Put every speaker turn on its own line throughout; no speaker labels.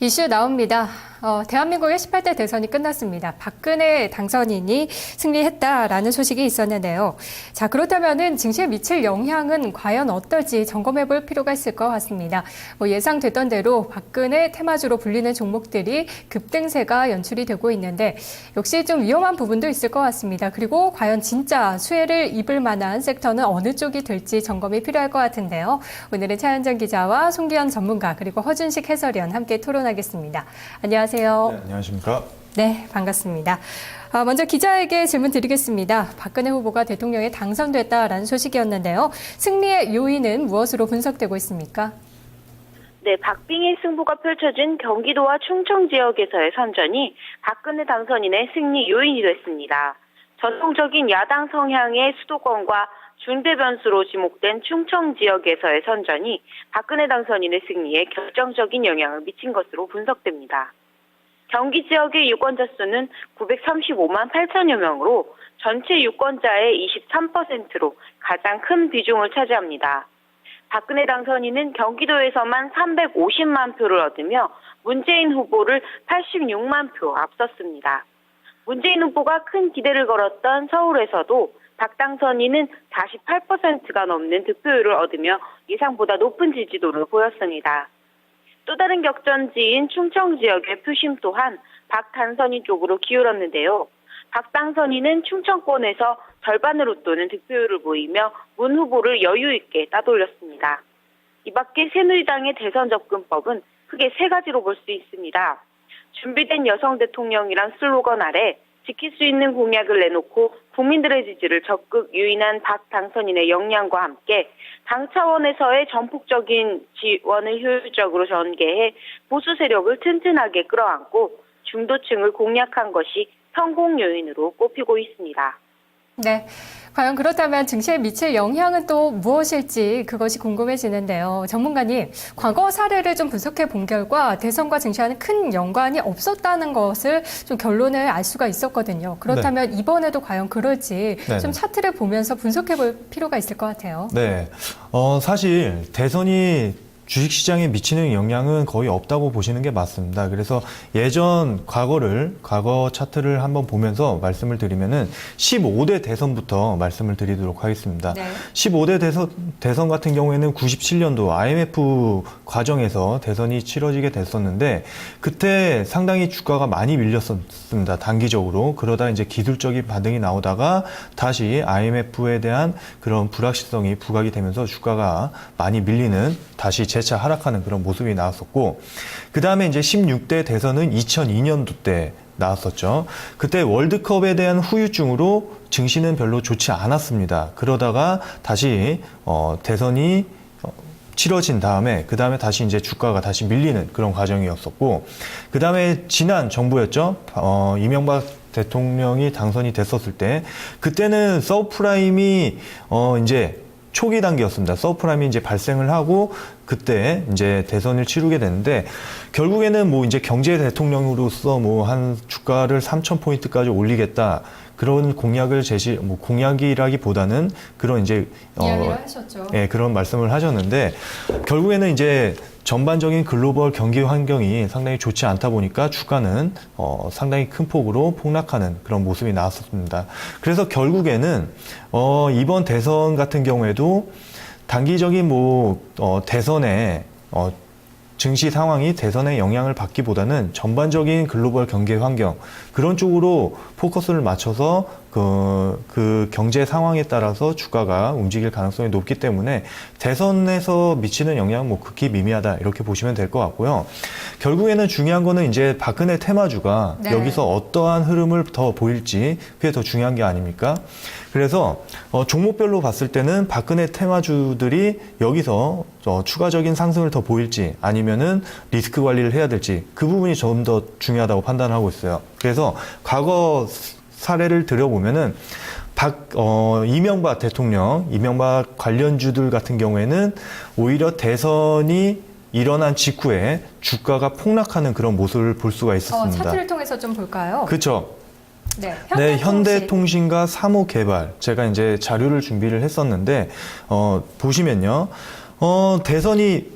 이슈 나옵니다. 대한민국의 18대 대선이 끝났습니다. 박근혜 당선인이 승리했다라는 소식이 있었는데요. 자, 그렇다면은 증시에 미칠 영향은 과연 어떨지 점검해 볼 필요가 있을 것 같습니다. 예상됐던 대로 박근혜 테마주로 불리는 종목들이 급등세가 연출이 되고 있는데 역시 좀 위험한 부분도 있을 것 같습니다. 그리고 과연 진짜 수혜를 입을 만한 섹터는 어느 쪽이 될지 점검이 필요할 것 같은데요. 오늘은 차현정 기자와 송기현 전문가 그리고 허준식 해설위원 함께 토론하겠습니다. 안녕하세요.
네, 안녕하십니까?
네, 반갑습니다. 먼저 기자에게 질문 드리겠습니다. 박근혜 후보가 대통령에 당선됐다라는 소식이었는데요. 승리의 요인은 무엇으로 분석되고 있습니까?
네, 박빙의 승부가 펼쳐진 경기도와 충청 지역에서의 선전이 박근혜 당선인의 승리 요인이 됐습니다. 전통적인 야당 성향의 수도권과 중대 변수로 지목된 충청 지역에서의 선전이 박근혜 당선인의 승리에 결정적인 영향을 미친 것으로 분석됩니다. 경기 지역의 유권자 수는 935만 8천여 명으로 전체 유권자의 23%로 가장 큰 비중을 차지합니다. 박근혜 당선인은 경기도에서만 350만 표를 얻으며 문재인 후보를 86만 표 앞섰습니다. 문재인 후보가 큰 기대를 걸었던 서울에서도 박 당선인은 48%가 넘는 득표율을 얻으며 예상보다 높은 지지도를 보였습니다. 또 다른 격전지인 충청 지역의 표심 또한 박 당선인 쪽으로 기울었는데요. 박 당선인은 충청권에서 절반을 웃도는 득표율을 보이며 문 후보를 여유 있게 따돌렸습니다. 이 밖에 새누리당의 대선 접근법은 크게 세 가지로 볼 수 있습니다. 준비된 여성 대통령이란 슬로건 아래 지킬 수 있는 공약을 내놓고 국민들의 지지를 적극 유인한 박 당선인의 역량과 함께 당 차원에서의 전폭적인 지원을 효율적으로 전개해 보수 세력을 튼튼하게 끌어안고 중도층을 공략한 것이 성공 요인으로 꼽히고 있습니다.
네, 과연 그렇다면 증시에 미칠 영향은 또 무엇일지 그것이 궁금해지는데요. 전문가님, 과거 사례를 좀 분석해 본 결과 대선과 증시와는 큰 연관이 없었다는 것을 좀 결론을 알 수가 있었거든요. 그렇다면 이번에도 과연 그럴지 좀 차트를 보면서 분석해 볼 필요가 있을 것 같아요.
네, 사실 대선이 주식시장에 미치는 영향은 거의 없다고 보시는 게 맞습니다. 그래서 과거 차트를 한번 보면서 말씀을 드리면은 15대 대선부터 말씀을 드리도록 하겠습니다. 네. 15대 대선 같은 경우에는 97년도 IMF 과정에서 대선이 치러지게 됐었는데 그때 상당히 주가가 많이 밀렸었습니다. 단기적으로. 그러다 이제 기술적인 반등이 나오다가 다시 IMF에 대한 그런 불확실성이 부각이 되면서 주가가 많이 밀리는 다시 재차 하락하는 그런 모습이 나왔었고 그 다음에 이제 16대 대선은 2002년도 때 나왔었죠. 그때 월드컵에 대한 후유증으로 증시는 별로 좋지 않았습니다. 그러다가 다시 대선이 치러진 다음에 그 다음에 다시 이제 주가가 다시 밀리는 그런 과정이었었고 그 다음에 지난 정부였죠. 이명박 대통령이 당선이 됐었을 때 그때는 서브프라임이 이제 초기 단계였습니다. 서브프라임이 이제 발생을 하고 그때 이제 대선을 치르게 됐는데 결국에는 뭐 이제 경제 대통령으로서 뭐 한 주가를 3,000포인트까지 올리겠다. 그런 공약을 공약이라기보다는 그런 이제
이야기를 하셨죠.
예, 그런 말씀을 하셨는데 결국에는 이제 전반적인 글로벌 경기 환경이 상당히 좋지 않다 보니까 주가는 상당히 큰 폭으로 폭락하는 그런 모습이 나왔었습니다. 그래서 결국에는 이번 대선 같은 경우에도 단기적인 대선에 증시 상황이 대선에 영향을 받기보다는 전반적인 글로벌 경제 환경 그런 쪽으로 포커스를 맞춰서 그 경제 상황에 따라서 주가가 움직일 가능성이 높기 때문에 대선에서 미치는 영향은 극히 미미하다 이렇게 보시면 될 것 같고요. 결국에는 중요한 거는 이제 박근혜 테마주가 여기서 어떠한 흐름을 더 보일지 그게 더 중요한 게 아닙니까? 그래서 종목별로 봤을 때는 박근혜 테마주들이 여기서 추가적인 상승을 더 보일지 아니면은 리스크 관리를 해야 될지 그 부분이 좀 더 중요하다고 판단하고 있어요. 그래서 과거 사례를 들여보면은 이명박 대통령, 이명박 관련주들 같은 경우에는 오히려 대선이 일어난 직후에 주가가 폭락하는 그런 모습을 볼 수가 있었습니다.
차트를 통해서 좀 볼까요?
그렇죠.
네,
현대통신과 사무개발 제가 이제 자료를 준비를 했었는데 보시면요, 대선이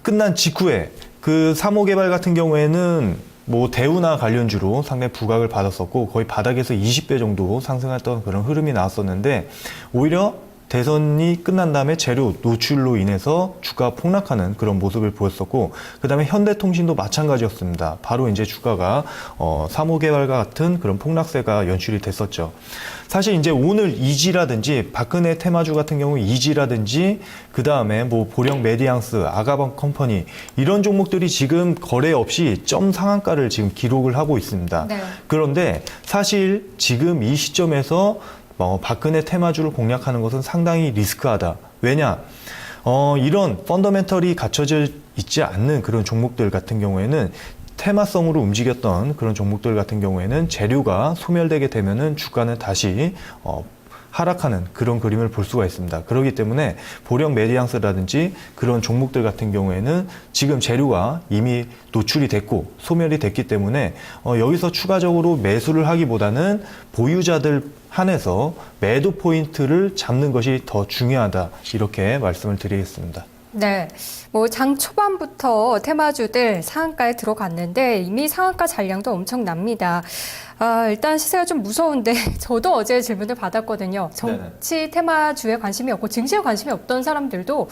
끝난 직후에 그 3호 개발 같은 경우에는 뭐 대우나 관련주로 상당히 부각을 받았었고 거의 바닥에서 20배 정도 상승했던 그런 흐름이 나왔었는데 오히려 대선이 끝난 다음에 재료 노출로 인해서 주가 폭락하는 그런 모습을 보였었고 그 다음에 현대통신도 마찬가지였습니다. 바로 이제 주가가 3호 개발과 같은 그런 폭락세가 연출이 됐었죠. 사실 이제 오늘 이지라든지 박근혜 테마주 같은 경우 이지라든지 그 다음에 뭐 보령 메디앙스, 아가방 컴퍼니 이런 종목들이 지금 거래 없이 점 상한가를 지금 기록을 하고 있습니다.
네.
그런데 사실 지금 이 시점에서 박근혜 테마주를 공략하는 것은 상당히 리스크하다. 왜냐? 이런 펀더멘털이 갖춰져 있지 않는 그런 종목들 같은 경우에는 테마성으로 움직였던 그런 종목들 같은 경우에는 재료가 소멸되게 되면은 주가는 다시 하락하는 그런 그림을 볼 수가 있습니다. 그렇기 때문에 보령 메디앙스라든지 그런 종목들 같은 경우에는 지금 재료가 이미 노출이 됐고 소멸이 됐기 때문에 여기서 추가적으로 매수를 하기보다는 보유자들 한해서 매도 포인트를 잡는 것이 더 중요하다. 이렇게 말씀을 드리겠습니다.
네. 뭐 장 초반부터 테마주들 상한가에 들어갔는데 이미 상한가 잔량도 엄청납니다. 일단 시세가 좀 무서운데 저도 어제 질문을 받았거든요. 정치 테마주에 관심이 없고 증시에 관심이 없던 사람들도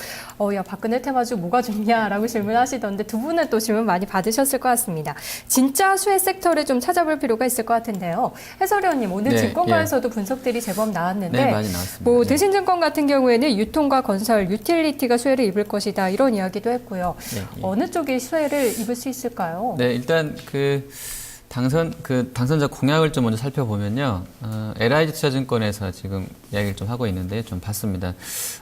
야 박근혜 테마주 뭐가 좋냐라고 질문하시던데 두 분은 또 질문 많이 받으셨을 것 같습니다. 진짜 수혜 섹터를 좀 찾아볼 필요가 있을 것 같은데요. 해설위원님 오늘
네,
증권가에서도 분석들이 제법 나왔는데
네, 많이 나왔습니다.
뭐
네.
대신증권 같은 경우에는 유통과 건설, 유틸리티가 수혜를 입을 것이다 이런 이야기도 했고요.
네,
어느 쪽이 수혜를 입을 수 있을까요?
네, 일단 당선자 공약을 좀 먼저 살펴보면요. LIG 투자증권에서 지금 이야기를 좀 하고 있는데 좀 봤습니다.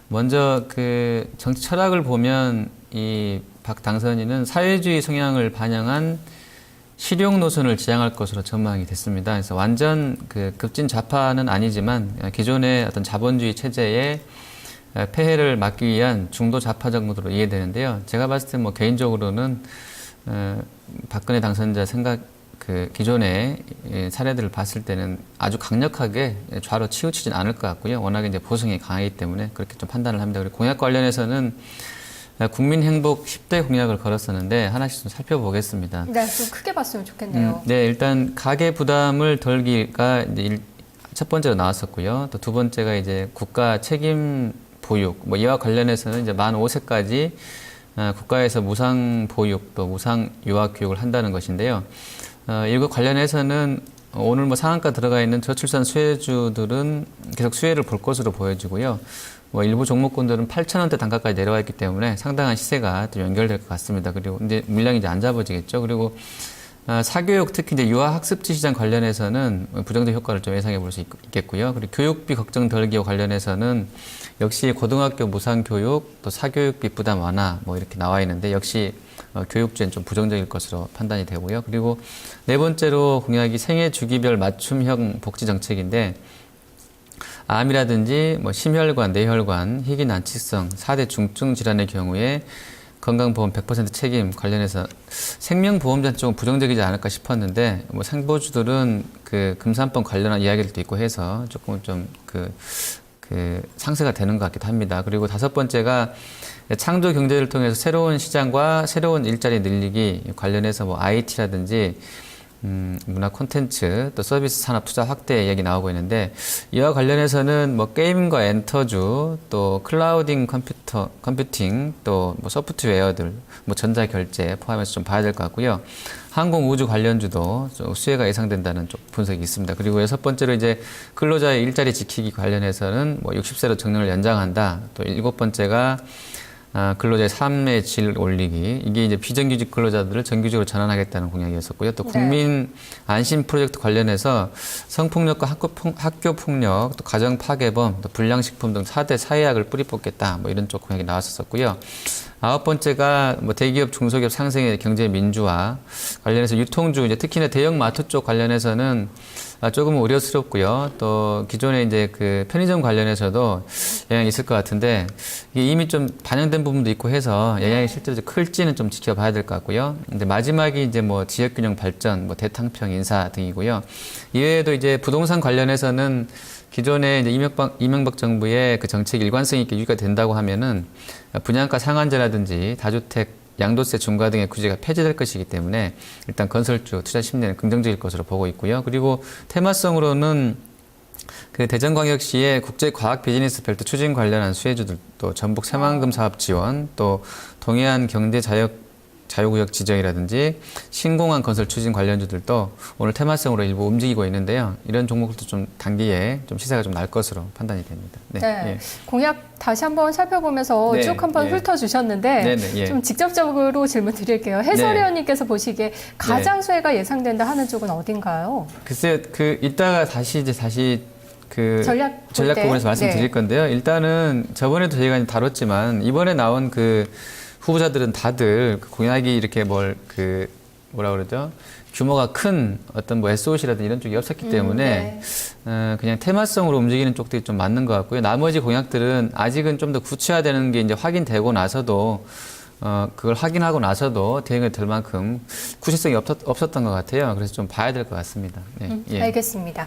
먼저 그 정치 철학을 보면 이 박 당선인은 사회주의 성향을 반영한 실용 노선을 지향할 것으로 전망이 됐습니다. 그래서 완전 그 급진 좌파는 아니지만 기존의 어떤 자본주의 체제의 폐해를 막기 위한 중도 좌파 정도로 이해되는데요. 제가 봤을 때 뭐 개인적으로는 박근혜 당선자 기존의 사례들을 봤을 때는 아주 강력하게 좌로 치우치진 않을 것 같고요. 워낙에 이제 보수성이 강하기 때문에 그렇게 좀 판단을 합니다. 그리고 공약 관련해서는 국민 행복 10대 공약을 걸었었는데 하나씩 좀 살펴보겠습니다.
네, 좀 크게 봤으면 좋겠네요.
네, 일단 가계 부담을 덜기가 이제 첫 번째로 나왔었고요. 또 두 번째가 이제 국가 책임 보육, 뭐 이와 관련해서는 이제 만 5세까지 국가에서 무상 보육 또 무상 유아 교육을 한다는 것인데요. 이거 관련해서는 오늘 뭐 상한가 들어가 있는 저출산 수혜주들은 계속 수혜를 볼 것으로 보여지고요. 뭐 일부 종목군들은 8,000원대 단가까지 내려와 있기 때문에 상당한 시세가 또 연결될 것 같습니다. 그리고 이제 물량이 이제 안 잡아지겠죠. 그리고 사교육 특히 이제 유아학습지 시장 관련해서는 부정적 효과를 좀 예상해 볼 수 있겠고요. 그리고 교육비 걱정 덜기와 관련해서는 역시 고등학교 무상교육 또 사교육비 부담 완화 뭐 이렇게 나와 있는데 역시 교육주엔 좀 부정적일 것으로 판단이 되고요. 그리고 네 번째로 공약이 생애 주기별 맞춤형 복지 정책인데 암이라든지 뭐 심혈관, 뇌혈관, 희귀난치성 4대 중증 질환의 경우에 건강보험 100% 책임 관련해서 생명보험자는 조금 부정적이지 않을까 싶었는데 뭐 생보주들은 그 금산법 관련한 이야기들도 있고 해서 조금 좀 상세가 되는 것 같기도 합니다. 그리고 다섯 번째가 창조 경제를 통해서 새로운 시장과 새로운 일자리 늘리기 관련해서 뭐 IT라든지 문화 콘텐츠 또 서비스 산업 투자 확대 이야기 나오고 있는데 이와 관련해서는 뭐 게임과 엔터주 또 클라우딩 컴퓨팅 또 뭐 소프트웨어들 뭐 전자 결제 포함해서 좀 봐야 될 것 같고요. 항공 우주 관련주도 좀 수혜가 예상된다는 좀 분석이 있습니다. 그리고 여섯 번째로 이제 근로자의 일자리 지키기 관련해서는 뭐 60세로 정년을 연장한다. 또 일곱 번째가 근로자의 삶의 질 올리기. 이게 이제 비정규직 근로자들을 정규직으로 전환하겠다는 공약이었었고요. 또 국민 안심 프로젝트 관련해서 성폭력과 학교 폭력, 또 가정 파괴범, 또 불량식품 등 4대 사회학을 뿌리 뽑겠다. 뭐 이런 쪽 공약이 나왔었고요. 아홉 번째가 뭐 대기업 중소기업 상생의 경제 민주화 관련해서 유통주 이제 특히나 대형 마트 쪽 관련해서는 조금 우려스럽고요. 또 기존에 이제 그 편의점 관련해서도 영향이 있을 것 같은데 이게 이미 좀 반영된 부분도 있고 해서 영향이 실제로 클지는 좀 지켜봐야 될 것 같고요. 근데 마지막이 이제 뭐 지역균형 발전, 뭐 대탕평 인사 등이고요. 이외에도 이제 부동산 관련해서는 기존에 이제 이명박 정부의 그 정책 일관성 있게 유지가 된다고 하면은 분양가 상한제라든지 다주택 양도세 중과 등의 규제가 폐지될 것이기 때문에 일단 건설주 투자 심리는 긍정적일 것으로 보고 있고요. 그리고 테마성으로는 그 대전광역시의 국제과학 비즈니스 벨트 추진 관련한 수혜주들, 또 전북 새만금 사업 지원, 또 동해안 경제 자유구역 지정이라든지 신공항 건설 추진 관련주들도 오늘 테마성으로 일부 움직이고 있는데요. 이런 종목들도 좀 단기에 좀 시세가 좀 날 것으로 판단이 됩니다.
네.
예.
공약 다시 한번 살펴보면서
네,
쭉 한번
예.
훑어주셨는데
네, 네, 예.
좀 직접적으로 질문 드릴게요. 해설위원님께서 보시기에 가장 수혜가 예상된다 하는 쪽은 어딘가요?
글쎄요, 이따가 다시 그
전략
부분에서 말씀드릴 건데요. 일단은 저번에도 저희가 다뤘지만 이번에 나온 그 후보자들은 다들 그 공약이 이렇게 뭐라 그러죠? 규모가 큰 어떤 뭐 SOC라든지 이런 쪽이 없었기 때문에 그냥 테마성으로 움직이는 쪽들이 좀 맞는 것 같고요. 나머지 공약들은 아직은 좀 더 구체화되는 게 이제 확인되고 나서도 그걸 확인하고 나서도 대응이 될 만큼 구체성이 없었던 것 같아요. 그래서 좀 봐야 될 것 같습니다. 네. 예.
알겠습니다.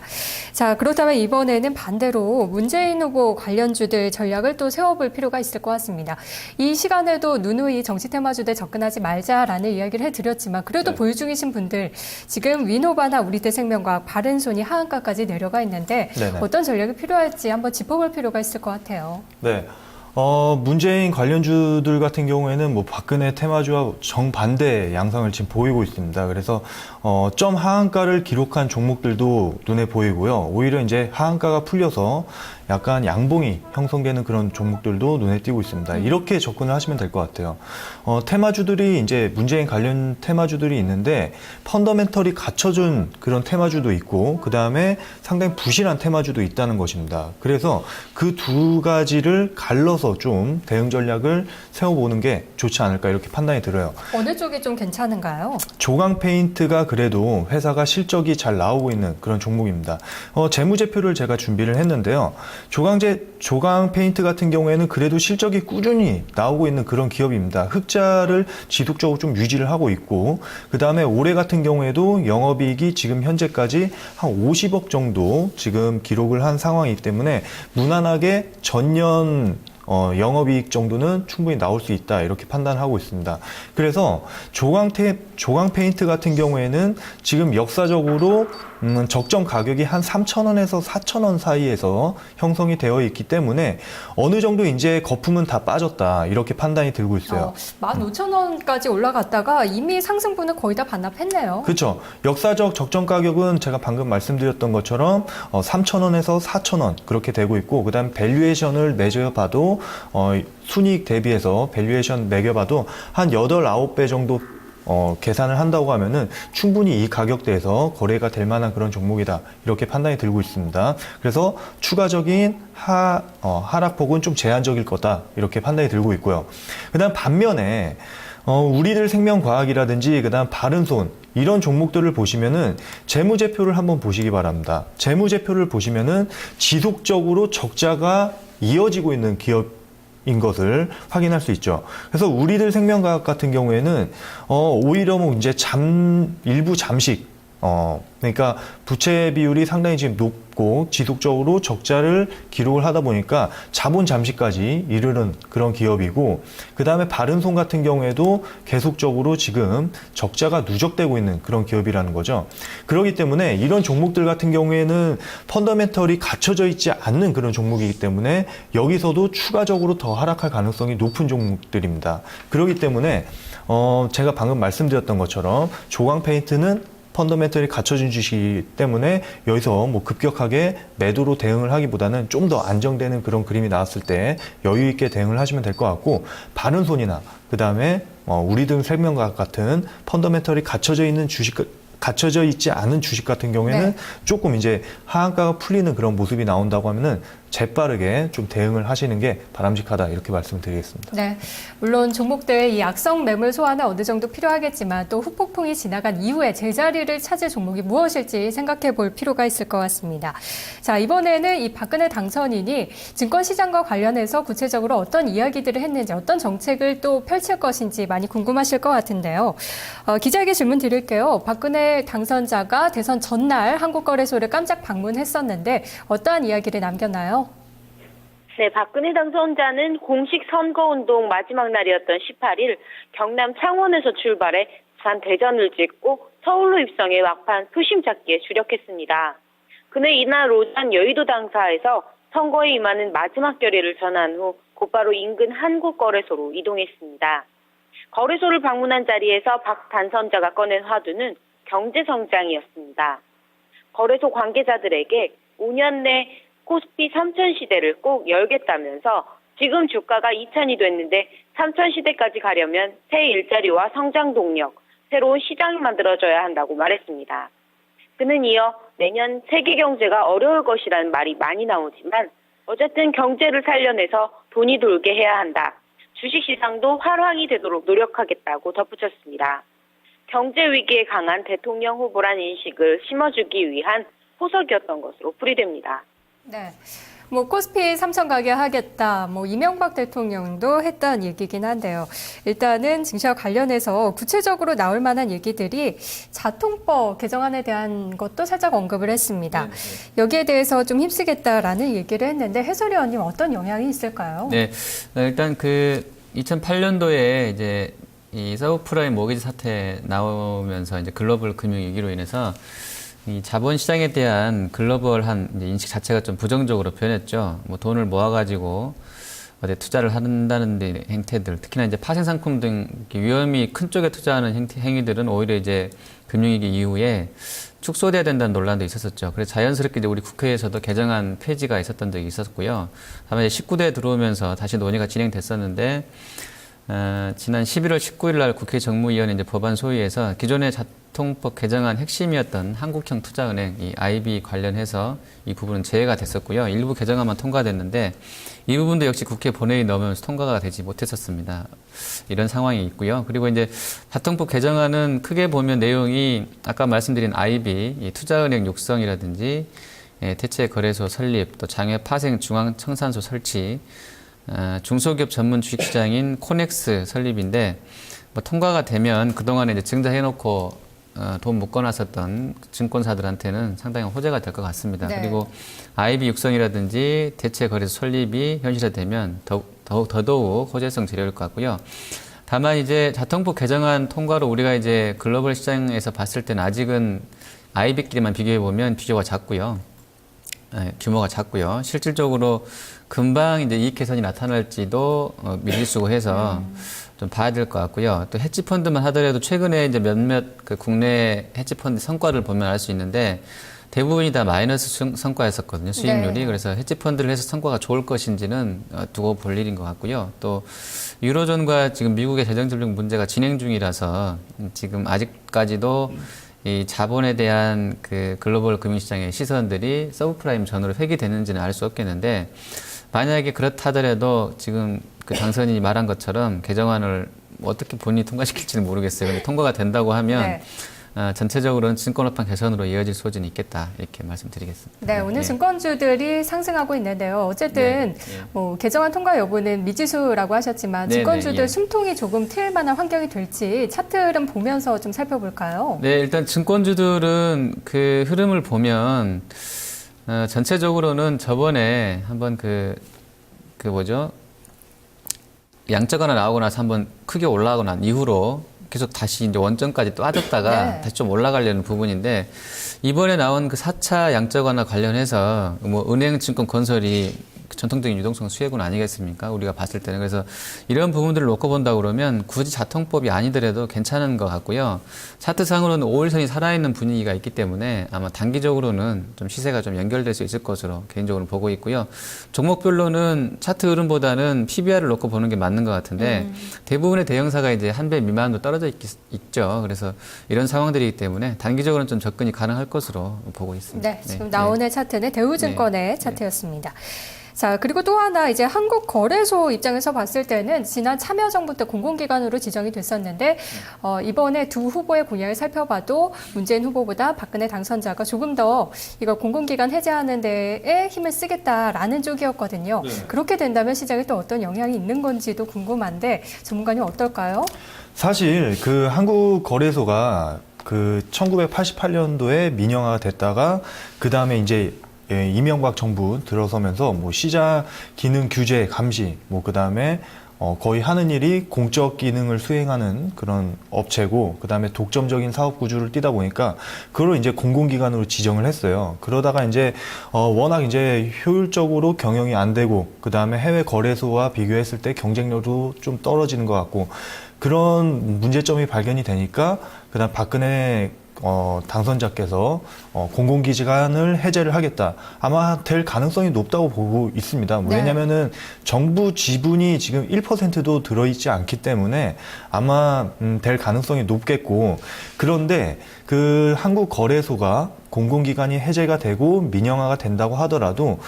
자, 그렇다면 이번에는 반대로 문재인 후보 관련주들 전략을 또 세워볼 필요가 있을 것 같습니다. 이 시간에도 누누이 정치 테마주들 접근하지 말자라는 이야기를 해드렸지만 그래도
네.
보유 중이신 분들 지금 위노바나 우리대생명과학, 바른손이 하한가까지 내려가 있는데
네네.
어떤 전략이 필요할지 한번 짚어볼 필요가 있을 것 같아요.
네. 문재인 관련주들 같은 경우에는 뭐 박근혜 테마주와 정반대 양상을 지금 보이고 있습니다. 그래서 점 하한가를 기록한 종목들도 눈에 보이고요. 오히려 이제 하한가가 풀려서 약간 양봉이 형성되는 그런 종목들도 눈에 띄고 있습니다. 이렇게 접근을 하시면 될 것 같아요. 테마주들이 이제 문재인 관련 테마주들이 있는데 펀더멘털이 갖춰준 그런 테마주도 있고 그 다음에 상당히 부실한 테마주도 있다는 것입니다. 그래서 그 두 가지를 갈라서 좀 대응 전략을 세워보는 게 좋지 않을까 이렇게 판단이 들어요.
어느 쪽이 좀 괜찮은가요?
조강 페인트가 그래도 회사가 실적이 잘 나오고 있는 그런 종목입니다. 재무제표를 제가 준비를 했는데요. 조강 페인트 같은 경우에는 그래도 실적이 꾸준히 나오고 있는 그런 기업입니다. 흑자를 지속적으로 좀 유지를 하고 있고, 그 다음에 올해 같은 경우에도 영업이익이 지금 현재까지 한 50억 정도 지금 기록을 한 상황이기 때문에 무난하게 전년 영업이익 정도는 충분히 나올 수 있다 이렇게 판단하고 있습니다. 그래서 조강 페인트 같은 경우에는 지금 역사적으로 적정 가격이 한 3,000원에서 4,000원 사이에서 형성이 되어 있기 때문에 어느 정도 이제 거품은 다 빠졌다 이렇게 판단이 들고 있어요.
15,000원까지 올라갔다가 이미 상승분은 거의 다 반납했네요.
그렇죠. 역사적 적정 가격은 제가 방금 말씀드렸던 것처럼 3,000원에서 4,000원 그렇게 되고 있고 그다음 밸류에이션을 매겨봐도 순이익 대비해서 밸류에이션 매겨봐도 한 8, 9배 정도 계산을 한다고 하면은 충분히 이 가격대에서 거래가 될 만한 그런 종목이다. 이렇게 판단이 들고 있습니다. 그래서 추가적인 하락폭은 좀 제한적일 거다. 이렇게 판단이 들고 있고요. 그 다음 반면에, 우리들 생명과학이라든지, 그 다음 바른손, 이런 종목들을 보시면은 재무제표를 한번 보시기 바랍니다. 재무제표를 보시면은 지속적으로 적자가 이어지고 있는 인 것을 확인할 수 있죠. 그래서 우리들 생명과학 같은 경우에는 오히려 뭐 이제 일부 잠식 그러니까 부채 비율이 상당히 지금 높고 지속적으로 적자를 기록을 하다 보니까 자본 잠식까지 이르는 그런 기업이고 그 다음에 바른손 같은 경우에도 계속적으로 지금 적자가 누적되고 있는 그런 기업이라는 거죠. 그렇기 때문에 이런 종목들 같은 경우에는 펀더멘털이 갖춰져 있지 않는 그런 종목이기 때문에 여기서도 추가적으로 더 하락할 가능성이 높은 종목들입니다. 그렇기 때문에 제가 방금 말씀드렸던 것처럼 조강 페인트는 펀더멘털이 갖춰진 주식이기 때문에 여기서 뭐 급격하게 매도로 대응을 하기보다는 좀 더 안정되는 그런 그림이 나왔을 때 여유 있게 대응을 하시면 될 것 같고 바른손이나 그 다음에 우리등 생명과학 같은 펀더멘털이 갖춰져 있지 않은 주식 같은 경우에는
네.
조금 이제 하한가가 풀리는 그런 모습이 나온다고 하면은 재빠르게 좀 대응을 하시는 게 바람직하다 이렇게 말씀드리겠습니다.
네, 물론 종목들 이 악성 매물 소화는 어느 정도 필요하겠지만 또 후폭풍이 지나간 이후에 제자리를 찾을 종목이 무엇일지 생각해 볼 필요가 있을 것 같습니다. 자, 이번에는 이 박근혜 당선인이 증권시장과 관련해서 구체적으로 어떤 이야기들을 했는지 어떤 정책을 또 펼칠 것인지 많이 궁금하실 것 같은데요. 기자에게 질문 드릴게요. 박근혜 당선자가 대선 전날 한국거래소를 깜짝 방문했었는데 어떠한 이야기를 남겼나요?
네, 박근혜 당선자는 공식 선거운동 마지막 날이었던 18일 경남 창원에서 출발해 부산 대전을 찍고 서울로 입성해 막판 표심 찾기에 주력했습니다. 그는 이날 오전 여의도 당사에서 선거에 임하는 마지막 결의를 전한 후 곧바로 인근 한국거래소로 이동했습니다. 거래소를 방문한 자리에서 박 당선자가 꺼낸 화두는 경제성장이었습니다. 거래소 관계자들에게 5년 내 코스피 3000 시대를 꼭 열겠다면서 지금 주가가 2000이 됐는데 3000 시대까지 가려면 새 일자리와 성장 동력, 새로운 시장이 만들어져야 한다고 말했습니다. 그는 이어 내년 세계 경제가 어려울 것이라는 말이 많이 나오지만 어쨌든 경제를 살려내서 돈이 돌게 해야 한다. 주식시장도 활황이 되도록 노력하겠다고 덧붙였습니다. 경제 위기에 강한 대통령 후보란 인식을 심어주기 위한 포석이었던 것으로 풀이됩니다.
네. 뭐 코스피 3000 가게 하겠다. 뭐 이명박 대통령도 했던 얘기긴 한데요. 일단은 증시와 관련해서 구체적으로 나올 만한 얘기들이 자통법 개정안에 대한 것도 살짝 언급을 했습니다. 여기에 대해서 좀 힘쓰겠다라는 얘기를 했는데 해설위원님 어떤 영향이 있을까요?
네, 일단 그 2008년도에 이제 이 서브프라임 모기지 사태 나오면서 이제 글로벌 금융위기로 인해서 이 자본시장에 대한 글로벌한 이제 인식 자체가 좀 부정적으로 변했죠. 뭐 돈을 모아가지고 어디 투자를 한다는 데 행태들, 특히나 이제 파생상품 등 위험이 큰 쪽에 투자하는 행위들은 오히려 이제 금융위기 이후에 축소돼야 된다는 논란도 있었었죠. 그래서 자연스럽게 이제 우리 국회에서도 개정안 폐지가 있었던 적이 있었고요. 다만 이제 19대 들어오면서 다시 논의가 진행됐었는데, 지난 11월 19일 날 국회 정무위원회 이제 법안 소위에서 기존의 자통법 개정안 핵심이었던 한국형 투자은행, 이 IB 관련해서 이 부분은 제외가 됐었고요. 일부 개정안만 통과됐는데 이 부분도 역시 국회 본회의 넘으면서 통과가 되지 못했었습니다. 이런 상황이 있고요. 그리고 이제 자통법 개정안은 크게 보면 내용이 아까 말씀드린 IB, 이 투자은행 육성이라든지 대체 거래소 설립, 또 장외 파생 중앙 청산소 설치, 중소기업 전문 주식시장인 코넥스 설립인데 뭐 통과가 되면 그동안에 이제 증자해놓고 돈 묶어놨었던 증권사들한테는 상당히 호재가 될 것 같습니다.
네.
그리고 IB 육성이라든지 대체 거래소 설립이 현실화되면 더더욱 호재성 재료일 것 같고요. 다만 이제 자통법 개정안 통과로 우리가 이제 글로벌 시장에서 봤을 때는 아직은 IB끼리만 비교해 보면 비교가 작고요. 규모가 작고요. 실질적으로 금방 이제 이익 개선이 나타날지도 미지수고 해서 좀 봐야 될 것 같고요. 또 헤지펀드만 하더라도 최근에 이제 몇몇 그 국내 헤지펀드 성과를 보면 알 수 있는데 대부분이 다 마이너스 성과였었거든요. 수익률이.
네.
그래서 헤지펀드를 해서 성과가 좋을 것인지는 두고 볼 일인 것 같고요. 또 유로존과 지금 미국의 재정전력 문제가 진행 중이라서 지금 아직까지도 이 자본에 대한 그 글로벌 금융시장의 시선들이 서브프라임 전후로 회귀되는지는 알 수 없겠는데 만약에 그렇다 하더라도 지금 그 당선인이 말한 것처럼 개정안을 어떻게 본인이 통과시킬지는 모르겠어요. 근데 통과가 된다고 하면
네.
전체적으로는 증권업황 개선으로 이어질 소지는 있겠다 이렇게 말씀드리겠습니다.
네, 오늘 증권주들이 상승하고 있는데요. 어쨌든 뭐 개정안 통과 여부는 미지수라고 하셨지만 증권주들 숨통이 조금 트일 만한 환경이 될지 차트 흐름 보면서 좀 살펴볼까요?
네, 일단 증권주들은 그 흐름을 보면 전체적으로는 저번에 한번 그 뭐죠? 양적 하나 나오고 나서 한번 크게 올라가고 난 이후로 계속 다시 이제 원점까지 빠졌다가
네.
다시 좀 올라가려는 부분인데 이번에 나온 그 4차 양적 완화 관련해서 뭐 은행, 증권, 건설이 전통적인 유동성 수혜군 아니겠습니까? 우리가 봤을 때는. 그래서 이런 부분들을 놓고 본다 그러면 굳이 자통법이 아니더라도 괜찮은 것 같고요. 차트상으로는 5일선이 살아있는 분위기가 있기 때문에 아마 단기적으로는 좀 시세가 좀 연결될 수 있을 것으로 개인적으로 보고 있고요. 종목별로는 차트 흐름보다는 PBR을 놓고 보는 게 맞는 것 같은데 대부분의 대형사가 이제 한 배 미만으로 떨어져 있죠. 그래서 이런 상황들이기 때문에 단기적으로는 좀 접근이 가능할 것으로 보고 있습니다.
네, 지금 나오는 차트는 대우증권의 차트였습니다. 자, 그리고 또 하나 이제 한국거래소 입장에서 봤을 때는 지난 참여정부 때 공공기관으로 지정이 됐었는데 이번에 두 후보의 공약을 살펴봐도 문재인 후보보다 박근혜 당선자가 조금 더 이거 공공기관 해제하는 데에 힘을 쓰겠다라는 쪽이었거든요.
네.
그렇게 된다면 시장에 또 어떤 영향이 있는 건지도 궁금한데 전문가님 어떨까요?
사실 그 한국거래소가 그 1988년도에 민영화가 됐다가 그 다음에 이제 이명박 정부 들어서면서 뭐 시장 기능 규제 감시, 뭐 그다음에 거의 하는 일이 공적 기능을 수행하는 그런 업체고, 그 다음에 독점적인 사업 구조를 띠다 보니까 그걸 이제 공공기관으로 지정을 했어요. 그러다가 이제 워낙 이제 효율적으로 경영이 안 되고, 그 다음에 해외 거래소와 비교했을 때 경쟁력도 좀 떨어지는 것 같고, 그런 문제점이 발견이 되니까 그다음 박근혜 당선자께서 공공기관을 해제를 하겠다. 아마 될 가능성이 높다고 보고 있습니다.
네.
왜냐면은 정부 지분이 지금 1%도 들어있지 않기 때문에 아마 될 가능성이 높겠고, 그런데 그 한국거래소가 공공기관이 해제가 되고 민영화가 된다고 하더라도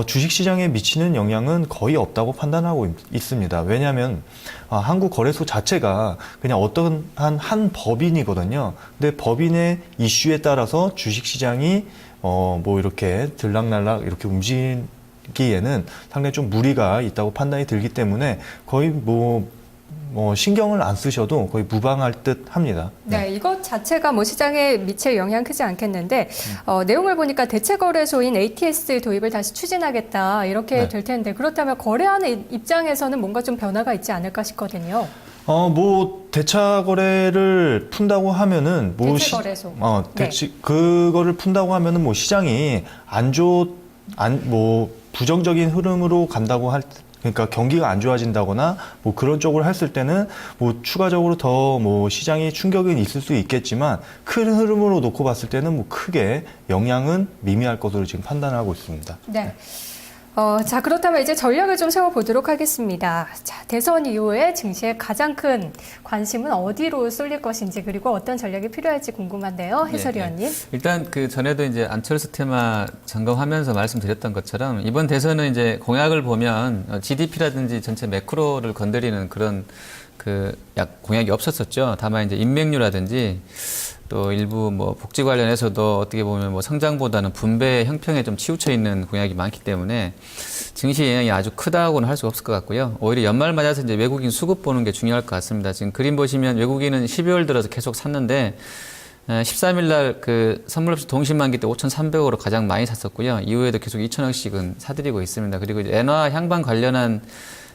주식시장에 미치는 영향은 거의 없다고 판단하고 있습니다. 왜냐하면 한국거래소 자체가 그냥 어떤 한 법인이거든요. 근데 법인의 이슈에 따라서 주식시장이 뭐 이렇게 들락날락 이렇게 움직이기에는 상당히 좀 무리가 있다고 판단이 들기 때문에 거의 뭐 신경을 안 쓰셔도 거의 무방할 듯 합니다.
네, 이것 자체가 뭐 시장에 미칠 영향 크지 않겠는데, 내용을 보니까 대체거래소인 ATS 도입을 다시 추진하겠다, 이렇게
네.
될 텐데, 그렇다면 거래하는 입장에서는 뭔가 좀 변화가 있지 않을까 싶거든요.
뭐 대차 거래를 푼다고 하면은 뭐
대체거래소.
그거를 푼다고 하면은 뭐 시장이 뭐 부정적인 흐름으로 간다고 그러니까 경기가 안 좋아진다거나 뭐 그런 쪽으로 했을 때는 뭐 추가적으로 더 뭐 시장이 충격은 있을 수 있겠지만, 큰 흐름으로 놓고 봤을 때는 뭐 크게 영향은 미미할 것으로 지금 판단하고 있습니다.
네. 자, 그렇다면 이제 전략을 좀 세워보도록 하겠습니다. 자, 대선 이후에 증시의 가장 큰 관심은 어디로 쏠릴 것인지, 그리고 어떤 전략이 필요할지 궁금한데요. 해설위원님.
일단 그 전에도 이제 안철수 테마 점검하면서 말씀드렸던 것처럼 이번 대선은 이제 공약을 보면 GDP라든지 전체 매크로를 건드리는 그런 그 공약이 없었었죠. 다만 이제 인맥류라든지 또 일부 뭐 복지 관련해서도 어떻게 보면 뭐 성장보다는 분배 형평에 좀 치우쳐 있는 공약이 많기 때문에 증시 영향이 아주 크다고는 할 수 없을 것 같고요. 오히려 연말 맞아서 이제 외국인 수급 보는 게 중요할 것 같습니다. 지금 그림 보시면 외국인은 12월 들어서 계속 샀는데 13일 날 그 선물업체 동시만기 때 5,300억으로 가장 많이 샀었고요. 이후에도 계속 2천억씩은 사들이고 있습니다. 그리고 이제 엔화 향방 관련한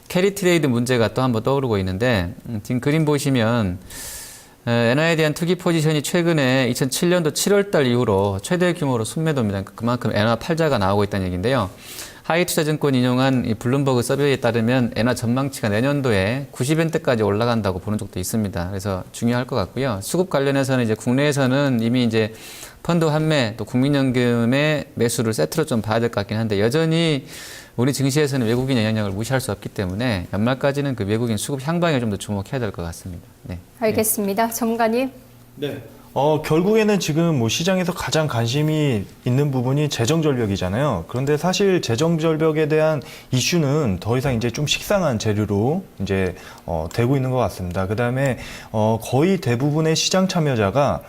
캐리 트레이드 문제가 또 한번 떠오르고 있는데, 지금 그림 보시면 엔화에 대한 투기 포지션이 최근에 2007년도 7월 달 이후로 최대 규모로 순매도입니다. 그만큼 엔화 팔자가 나오고 있다는 얘기인데요. 하이투자증권 인용한 이 블룸버그 서베이에 따르면 엔화 전망치가 내년도에 90엔대까지 올라간다고 보는 쪽도 있습니다. 그래서 중요할 것 같고요. 수급 관련해서는 이제 국내에서는 이미 이제 펀드 환매 또 국민연금의 매수를 세트로 좀 봐야 될 것 같긴 한데, 여전히 우리 증시에서는 외국인 영향력을 무시할 수 없기 때문에 연말까지는 그 외국인 수급 향방에 좀 더 주목해야 될 것 같습니다. 네.
알겠습니다. 전문가님.
네. 결국에는 지금 뭐 시장에서 가장 관심이 있는 부분이 재정 절벽이잖아요. 그런데 사실 재정 절벽에 대한 이슈는 더 이상 이제 좀 식상한 재료로 이제 되고 있는 것 같습니다. 그다음에 거의 대부분의 시장 참여자가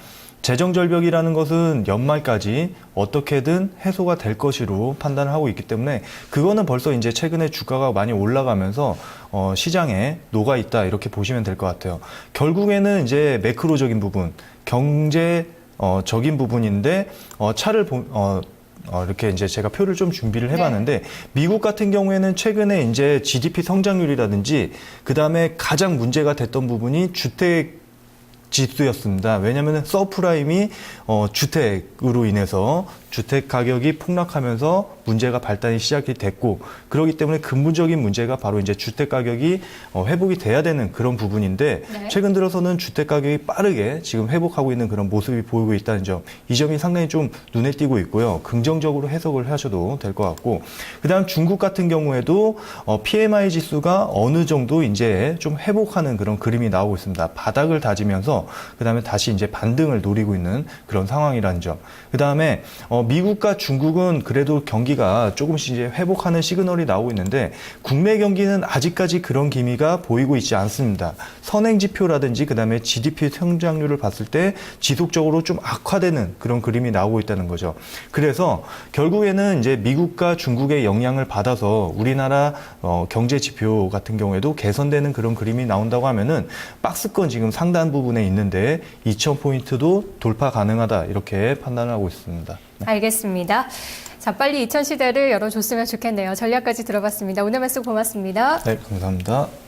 재정 절벽이라는 것은 연말까지 어떻게든 해소가 될 것으로 판단을 하고 있기 때문에, 그거는 벌써 이제 최근에 주가가 많이 올라가면서 시장에 녹아 있다, 이렇게 보시면 될 것 같아요. 결국에는 이제 매크로적인 부분, 경제적인 부분인데 차를 이렇게 이제 제가 표를 좀 준비를 해봤는데, 미국 같은 경우에는 최근에 이제 GDP 성장률이라든지 그 다음에 가장 문제가 됐던 부분이 주택 지수였습니다. 왜냐하면 서프라임이 주택으로 인해서 주택 가격이 폭락하면서 문제가 발단이 시작이 됐고, 그렇기 때문에 근본적인 문제가 바로 이제 주택 가격이 회복이 돼야 되는 그런 부분인데,
네.
최근 들어서는 주택 가격이 빠르게 지금 회복하고 있는 그런 모습이 보이고 있다는 점, 이 점이 상당히 좀 눈에 띄고 있고요. 긍정적으로 해석을 하셔도 될 것 같고, 그다음 중국 같은 경우에도 PMI 지수가 어느 정도 이제 좀 회복하는 그런 그림이 나오고 있습니다. 바닥을 다지면서 그다음에 다시 이제 반등을 노리고 있는 그런 상황이라는 점. 그다음에 미국과 중국은 그래도 경기가 조금씩 이제 회복하는 시그널이 나오고 있는데, 국내 경기는 아직까지 그런 기미가 보이고 있지 않습니다. 선행 지표라든지 그다음에 GDP 성장률을 봤을 때 지속적으로 좀 악화되는 그런 그림이 나오고 있다는 거죠. 그래서 결국에는 이제 미국과 중국의 영향을 받아서 우리나라 경제 지표 같은 경우에도 개선되는 그런 그림이 나온다고 하면은 박스권 지금 상단 부분에 있는데 2,000포인트도 돌파 가능하다, 이렇게 판단하고 있습니다.
알겠습니다. 자, 빨리 2000시대를 열어줬으면 좋겠네요. 전략까지 들어봤습니다. 오늘 말씀 고맙습니다.
네, 감사합니다.